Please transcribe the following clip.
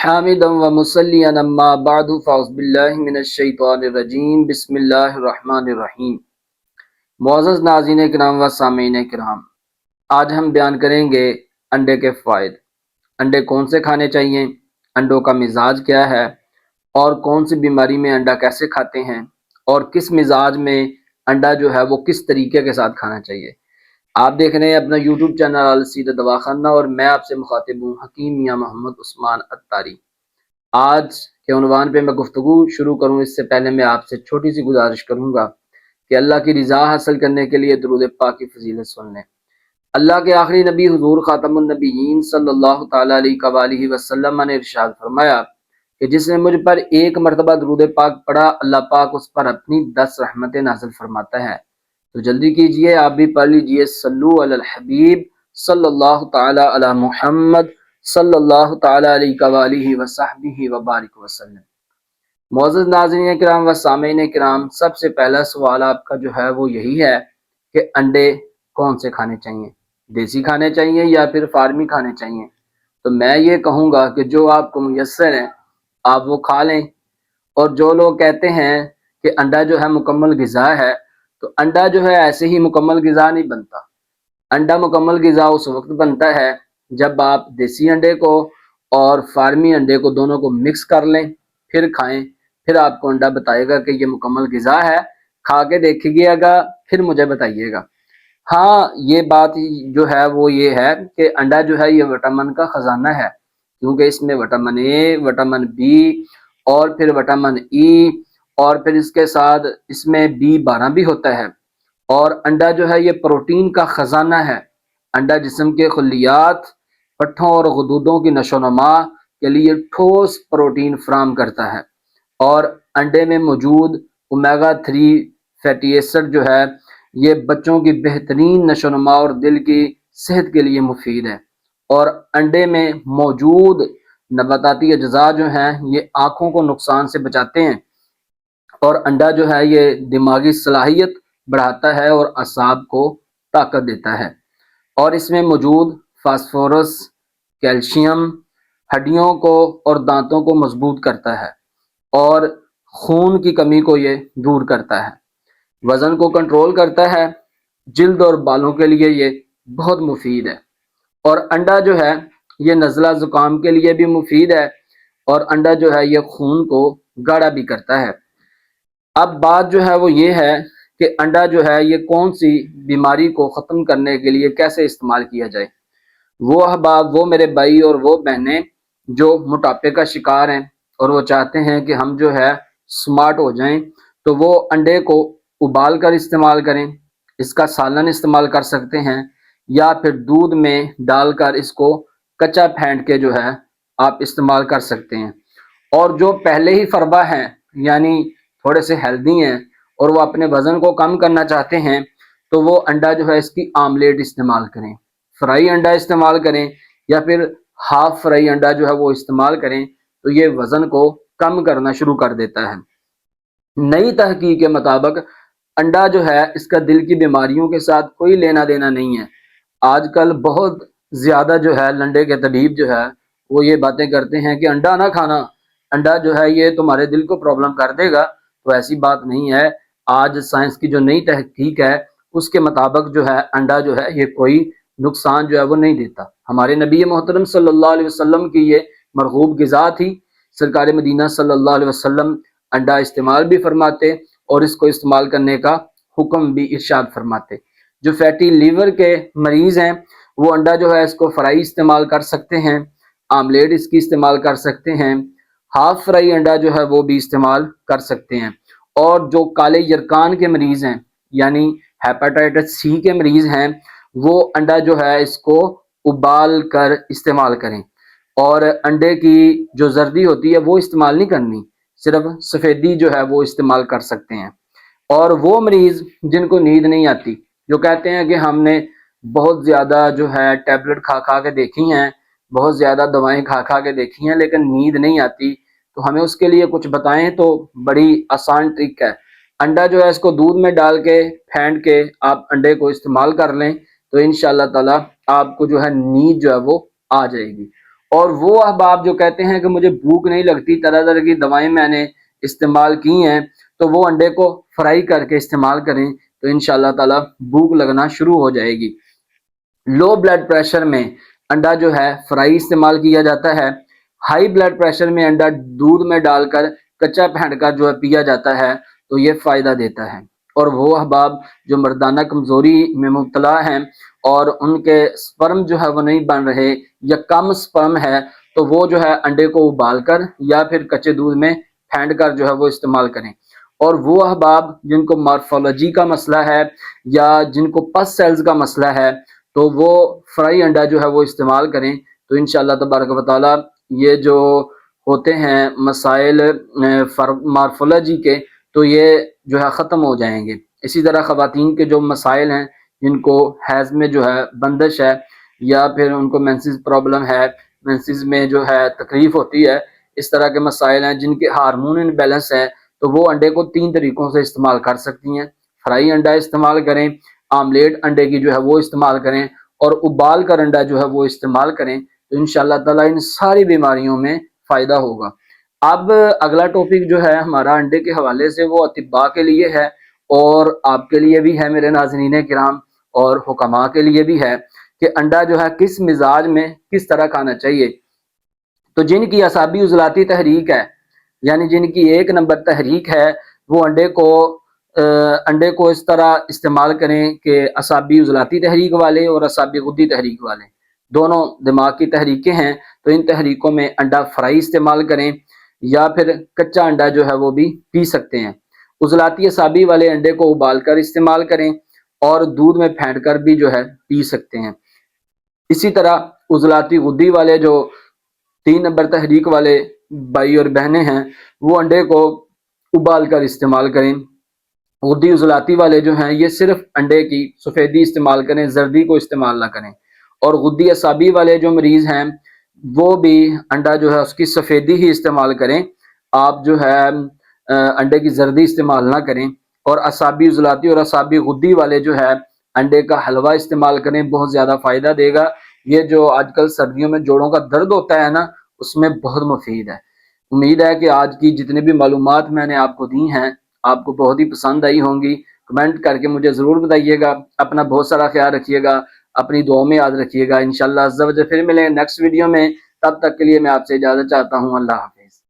حامدا ومصلیا اما بعد فاعوذ باللہ من الشیطان الرجیم بسم اللہ الرحمن الرحیم۔ معزز ناظرین کرام و سامعین کرام، آج ہم بیان کریں گے انڈے کے فوائد۔ انڈے کون سے کھانے چاہیے، انڈوں کا مزاج کیا ہے، اور کون سی بیماری میں انڈا کیسے کھاتے ہیں، اور کس مزاج میں انڈا جو ہے وہ کس طریقے کے ساتھ کھانا چاہیے۔ آپ دیکھ رہے ہیں اپنا یوٹیوب چینل السیرۃ دواخانہ، اور میں آپ سے مخاطب ہوں حکیم میاں محمد عثمان عطاری۔ آج کے عنوان پہ میں گفتگو شروع کروں اس سے پہلے میں آپ سے چھوٹی سی گزارش کروں گا کہ اللہ کی رضا حاصل کرنے کے لیے درود پاک کی فضیلت سن لیں۔ اللہ کے آخری نبی حضور خاتم النبیین صلی اللہ تعالیٰ علیہ وآلہ وسلم نے ارشاد فرمایا کہ جس نے مجھ پر ایک مرتبہ درود پاک پڑھا، اللہ پاک اس پر اپنی 10 رحمتیں نازل فرماتا ہے۔ تو جلدی کیجئے، آپ بھی پڑھ لیجئے، صلو علی الحبیب صلی اللہ تعالی علی محمد صلی اللہ تعالی علیہ وآلہ وصحبہ وبارک وسلم۔ معزز ناظرین کرام و سامعین کرام، سب سے پہلا سوال آپ کا جو ہے وہ یہی ہے کہ انڈے کون سے کھانے چاہیے، دیسی کھانے چاہیے یا پھر فارمی کھانے چاہیے؟ تو میں یہ کہوں گا کہ جو آپ کو میسر ہے آپ وہ کھا لیں، اور جو لوگ کہتے ہیں کہ انڈا جو ہے مکمل غذا ہے، تو انڈا جو ہے ایسے ہی مکمل غذا نہیں بنتا۔ انڈا مکمل غذا اس وقت بنتا ہے جب آپ دیسی انڈے کو اور فارمی انڈے کو دونوں کو مکس کر لیں، پھر کھائیں، پھر آپ کو انڈا بتائے گا کہ یہ مکمل غذا ہے، کھا کے دیکھیے گا پھر مجھے بتائیے گا۔ ہاں، یہ بات جو ہے وہ یہ ہے کہ انڈا جو ہے یہ وٹامن کا خزانہ ہے، کیونکہ اس میں وٹامن اے، وٹامن بی، اور پھر وٹامن ای، اور پھر اس کے ساتھ اس میں B12 بھی ہوتا ہے۔ اور انڈا جو ہے یہ پروٹین کا خزانہ ہے۔ انڈا جسم کے خلیات، پٹھوں اور غدودوں کی نشو و نما کے لیے ٹھوس پروٹین فراہم کرتا ہے، اور انڈے میں موجود اومیگا 3 فیٹی ایسڈ جو ہے یہ بچوں کی بہترین نشو و نما اور دل کی صحت کے لیے مفید ہے۔ اور انڈے میں موجود نباتاتی اجزاء جو ہیں یہ آنکھوں کو نقصان سے بچاتے ہیں، اور انڈا جو ہے یہ دماغی صلاحیت بڑھاتا ہے اور اعصاب کو طاقت دیتا ہے۔ اور اس میں موجود فاسفورس، کیلشیم ہڈیوں کو اور دانتوں کو مضبوط کرتا ہے، اور خون کی کمی کو یہ دور کرتا ہے، وزن کو کنٹرول کرتا ہے، جلد اور بالوں کے لیے یہ بہت مفید ہے۔ اور انڈا جو ہے یہ نزلہ زکام کے لیے بھی مفید ہے، اور انڈا جو ہے یہ خون کو گاڑھا بھی کرتا ہے۔ اب بات جو ہے وہ یہ ہے کہ انڈا جو ہے یہ کون سی بیماری کو ختم کرنے کے لیے کیسے استعمال کیا جائے۔ وہ احباب، وہ میرے بھائی اور وہ بہنیں جو موٹاپے کا شکار ہیں اور وہ چاہتے ہیں کہ ہم جو ہے سمارٹ ہو جائیں، تو وہ انڈے کو ابال کر استعمال کریں، اس کا سالن استعمال کر سکتے ہیں، یا پھر دودھ میں ڈال کر اس کو کچا پھینٹ کے جو ہے آپ استعمال کر سکتے ہیں۔ اور جو پہلے ہی فربا ہیں، یعنی تھوڑے سے ہیلدی ہیں اور وہ اپنے وزن کو کم کرنا چاہتے ہیں، تو وہ انڈا جو ہے اس کی آملیٹ استعمال کریں، فرائی انڈا استعمال کریں، یا پھر ہاف فرائی انڈا جو ہے وہ استعمال کریں، تو یہ وزن کو کم کرنا شروع کر دیتا ہے۔ نئی تحقیق کے مطابق انڈا جو ہے اس کا دل کی بیماریوں کے ساتھ کوئی لینا دینا نہیں ہے۔ آج کل بہت زیادہ جو ہے لنڈے کے طبیب جو ہے وہ یہ باتیں کرتے ہیں کہ انڈا نہ کھانا، انڈا جو ہے یہ تمہارے دل کو پرابلم کر دے گا، تو ایسی بات نہیں ہے۔ آج سائنس کی جو نئی تحقیق ہے اس کے مطابق جو ہے انڈا جو ہے یہ کوئی نقصان جو ہے وہ نہیں دیتا۔ ہمارے نبی محترم صلی اللہ علیہ وسلم کی یہ مرغوب غذا تھی۔ سرکار مدینہ صلی اللہ علیہ وسلم انڈا استعمال بھی فرماتے اور اس کو استعمال کرنے کا حکم بھی ارشاد فرماتے۔ جو فیٹی لیور کے مریض ہیں وہ انڈا جو ہے اس کو فرائی استعمال کر سکتے ہیں، آملیٹ اس کی استعمال کر سکتے ہیں، ہاف فرائی انڈا جو ہے وہ بھی استعمال کر سکتے ہیں۔ اور جو کالے یرکان کے مریض ہیں، یعنی ہیپاٹائٹس سی کے مریض ہیں، وہ انڈا جو ہے اس کو ابال کر استعمال کریں، اور انڈے کی جو زردی ہوتی ہے وہ استعمال نہیں کرنی، صرف سفیدی جو ہے وہ استعمال کر سکتے ہیں۔ اور وہ مریض جن کو نیند نہیں آتی، جو کہتے ہیں کہ ہم نے بہت زیادہ جو ہے ٹیبلٹ کھا کھا کے دیکھی ہیں، بہت زیادہ دوائیں کھا کھا کے دیکھی ہیں لیکن نیند نہیں آتی، تو ہمیں اس کے لیے کچھ بتائیں۔ تو بڑی آسان ٹرک ہے، انڈا جو ہے اس کو دودھ میں ڈال کے پھینٹ کے آپ انڈے کو استعمال کر لیں، تو انشاءاللہ تعالی آپ کو جو ہے نیند جو ہے وہ آ جائے گی۔ اور وہ احباب جو کہتے ہیں کہ مجھے بھوک نہیں لگتی، طرح طرح کی دوائیں میں نے استعمال کی ہیں، تو وہ انڈے کو فرائی کر کے استعمال کریں تو انشاءاللہ تعالی بھوک لگنا شروع ہو جائے گی۔ لو بلڈ پریشر میں انڈا جو ہے فرائی استعمال کیا جاتا ہے۔ ہائی بلڈ پریشر میں انڈا دودھ میں ڈال کر کچا پھینٹ کر جو ہے پیا جاتا ہے تو یہ فائدہ دیتا ہے۔ اور وہ احباب جو مردانہ کمزوری میں مبتلا ہیں اور ان کے سپرم جو ہے وہ نہیں بن رہے یا کم سپرم ہے، تو وہ جو ہے انڈے کو ابال کر یا پھر کچے دودھ میں پھینٹ کر جو ہے وہ استعمال کریں۔ اور وہ احباب جن کو مارفولوجی کا مسئلہ ہے یا جن کو پس سیلز کا مسئلہ ہے تو وہ فرائی انڈا جو ہے وہ استعمال کریں تو انشاءاللہ تبارک و تعالی یہ جو ہوتے ہیں مسائل مارفولوجی کے تو یہ جو ہے ختم ہو جائیں گے۔ اسی طرح خواتین کے جو مسائل ہیں جن کو حیض میں جو ہے بندش ہے یا پھر ان کو مینسز پرابلم ہے، مینسز میں جو ہے تکلیف ہوتی ہے، اس طرح کے مسائل ہیں جن کے ہارمون ان بیلنس ہے، تو وہ انڈے کو 3 طریقوں سے استعمال کر سکتی ہیں۔ فرائی انڈا استعمال کریں، آملیٹ انڈے کی جو ہے وہ استعمال کریں اور ابال کر انڈا جو ہے وہ استعمال کریں تو انشاءاللہ تعالی ان ساری بیماریوں میں فائدہ ہوگا۔ اب اگلا ٹاپک جو ہے ہمارا انڈے کے حوالے سے وہ اطباء کے لیے ہے اور آپ کے لیے بھی ہے میرے ناظرین کرام اور حکماء کے لیے بھی ہے کہ انڈا جو ہے کس مزاج میں کس طرح کھانا چاہیے۔ تو جن کی اعصابی عضلاتی تحریک ہے، یعنی جن کی 1 نمبر تحریک ہے، وہ انڈے کو اس طرح استعمال کریں کہ اعصابی عضلاتی تحریک والے اور اعصابی غدی تحریک والے دونوں دماغ کی تحریکیں ہیں، تو ان تحریکوں میں انڈا فرائی استعمال کریں یا پھر کچا انڈا جو ہے وہ بھی پی سکتے ہیں۔ عضلاتی اعصابی والے انڈے کو ابال کر استعمال کریں اور دودھ میں پھینٹ کر بھی جو ہے پی سکتے ہیں۔ اسی طرح عضلاتی غدی والے جو 3 نمبر تحریک والے بھائی اور بہنیں ہیں وہ انڈے کو ابال کر استعمال کریں۔ غدی عضلاتی والے جو ہیں یہ صرف انڈے کی سفیدی استعمال کریں، زردی کو استعمال نہ کریں۔ اور غدی اعصابی والے جو مریض ہیں وہ بھی انڈا جو ہے اس کی سفیدی ہی استعمال کریں، آپ جو ہے انڈے کی زردی استعمال نہ کریں۔ اور اعصابی عضلاتی اور اعصابی غدی والے جو ہے انڈے کا حلوہ استعمال کریں، بہت زیادہ فائدہ دے گا۔ یہ جو آج کل سردیوں میں جوڑوں کا درد ہوتا ہے نا، اس میں بہت مفید ہے۔ امید ہے کہ آج کی جتنی بھی معلومات میں نے آپ کو دی ہیں آپ کو بہت ہی پسند آئی ہوں گی۔ کمنٹ کر کے مجھے ضرور بتائیے گا۔ اپنا بہت سارا خیال رکھیے گا، اپنی دعاؤں میں یاد رکھیے گا۔ انشاءاللہ عز و جل پھر ملیں نیکسٹ ویڈیو میں، تب تک کے لیے میں آپ سے اجازت چاہتا ہوں۔ اللہ حافظ۔